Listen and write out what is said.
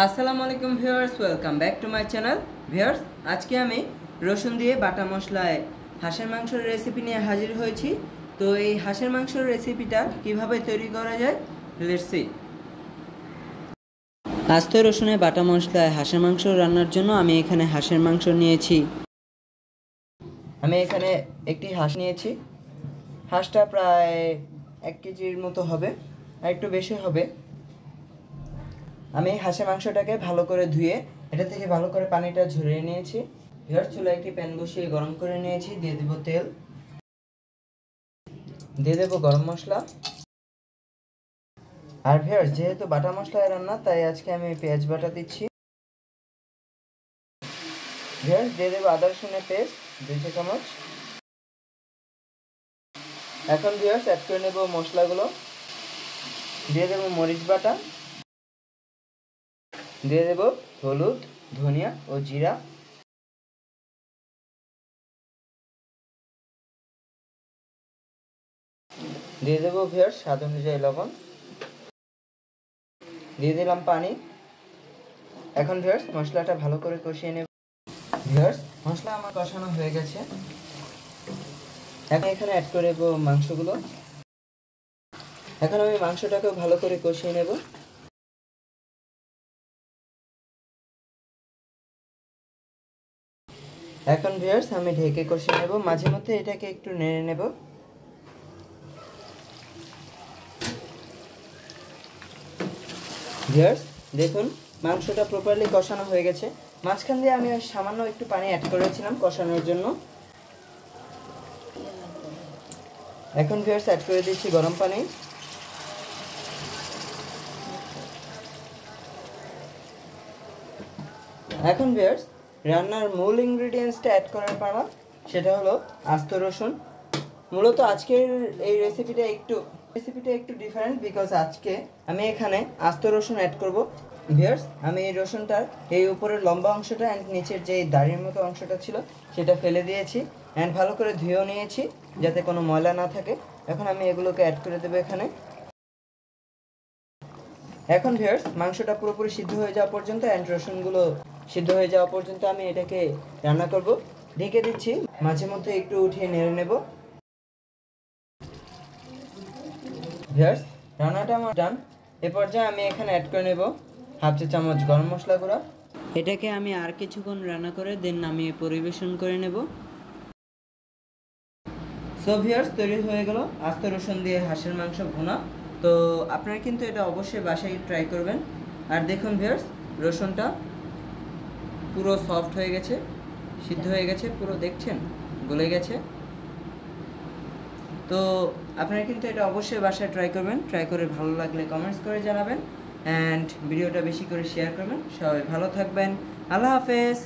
আসসালামু আলাইকুম viewers, welcome back to my channel. Viewers, আজকে আমি রসুন দিয়ে বাটা মশলায় হাঁসের মাংসের রেসিপি নিয়ে হাজির হয়েছি। তো এই হাঁসের মাংসের রেসিপিটা কিভাবে তৈরি করা যায়, লেটস সি। আস্ত রসুনে বাটা মশলায় হাঁসের মাংস রান্নার জন্য আমি এখানে হাঁসের মাংস নিয়েছি। আমি এখানে একটি হাঁস নিয়েছি। হাঁসটা প্রায় 1 কেজির মতো হবে, আর একটু বেশি হবে। আমি হাঁসের মাংসটাকে ভালো করে ধুয়ে এটা থেকে ভালো করে পানিটা ঝরিয়ে নিয়েছি। ভিউয়ার্স, চুলায় একটি প্যান বসিয়ে গরম করে নিয়েছি। দিয়ে দেব তেল, দিয়ে দেব গরম মশলা। আর ভিউয়ার্স, যেহেতু বাটা মশলায় রান্না, তাই আজকে আমি পেঁয়াজ বাটা দিচ্ছি। ভিউয়ার্স, দিয়ে দেব আদা রসুনের পেস্ট 2 চা চামচ। এখন ভিউয়ার্স অ্যাড করে নেব মশলাগুলো। দিয়ে দেব মরিচ বাটা, দিয়ে দেব হলুদ, ধনিয়া ও জিরা, দিয়ে দেব ভিউয়ার্স স্বাদ অনুযায়ী লবণ, দিয়ে দিলাম পানি। এখন ভিউয়ার্স মশলাটা ভালো করে কষিয়ে নেব। ভিউয়ার্স, মশলা আমার কষানো হয়ে গেছে। এখন এখানে অ্যাড করে দেব মাংসগুলো। এখন আমি মাংসটাকেও ভালো করে কষিয়ে নেব। এখন ভিউয়ার্স আমি ঢেকে কষিয়ে নেব, মাঝে মধ্যে এটাকে একটু নেড়ে নেব। ভিউয়ার্স, দেখুন মাংসটা প্রপারলি কষানো হয়ে গেছে। মাঝখান দিয়ে আমি সামান্য একটু পানি অ্যাড করেছিলাম কষানোর জন্য। এখন ভিউয়ার্স অ্যাড করে দিচ্ছি গরম পানি। এখন ভিউয়ার্স রান্নার মূল ইনগ্রেডিয়েন্টসটা অ্যাড করার পালা, সেটা হলো আস্ত রসুন। মূলত আজকের এই রেসিপিটা একটু ডিফারেন্ট, বিকজ আজকে আমি এখানে আস্ত রসুন অ্যাড করব। ভিউয়ার্স, আমি এই রসুনটার এই উপরের লম্বা অংশটা অ্যান্ড নিচের যে দাড়ির মতো অংশটা ছিল সেটা ফেলে দিয়েছি, অ্যান্ড ভালো করে ধুয়েও নিয়েছি যাতে কোনো ময়লা না থাকে। এখন আমি এগুলোকে অ্যাড করে দেবো এখানে। এখন ভিউয়ার্স মাংসটা পুরোপুরি সিদ্ধ হয়ে যাওয়া পর্যন্ত অ্যান্ড রসুনগুলো সিদ্ধ হয়ে যাওয়া পর্যন্ত আমি এটাকে রান্না করব। ঢেকে দিচ্ছি, মাঝে মধ্যে একটু উঠিয়ে নেড়ে নেব। ভিউয়ার্স, রান্নাটা আমার ডান। এ পর্যায়ে আমি এখানে অ্যাড করে নেব 1/2 চা চামচ গরম মশলা গুঁড়া। এটাকে আমি আর কিছুক্ষণ রান্না করে দেন নামিয়ে পরিবেশন করে নেব। সো ভিউয়ার্স, তৈরি হয়ে গেল আস্ত রসুন দিয়ে হাঁসের মাংস ভুনা। তো আপনারা কিন্তু এটা অবশ্যই বাসায় ট্রাই করবেন। আর দেখুন ভিউয়ার্স, রসুনটা পুরো সফট হয়ে গেছে, সিদ্ধ হয়ে গেছে, পুরো দেখছেন গলে গেছে। তো আপনারা কিন্তু এটা অবশ্যই বাসায় ট্রাই করবেন। ট্রাই করে ভালো লাগলে কমেন্টস করে জানাবেন, অ্যান্ড ভিডিওটা বেশি করে শেয়ার করবেন। সবাই ভালো থাকবেন। আল্লাহ হাফেজ।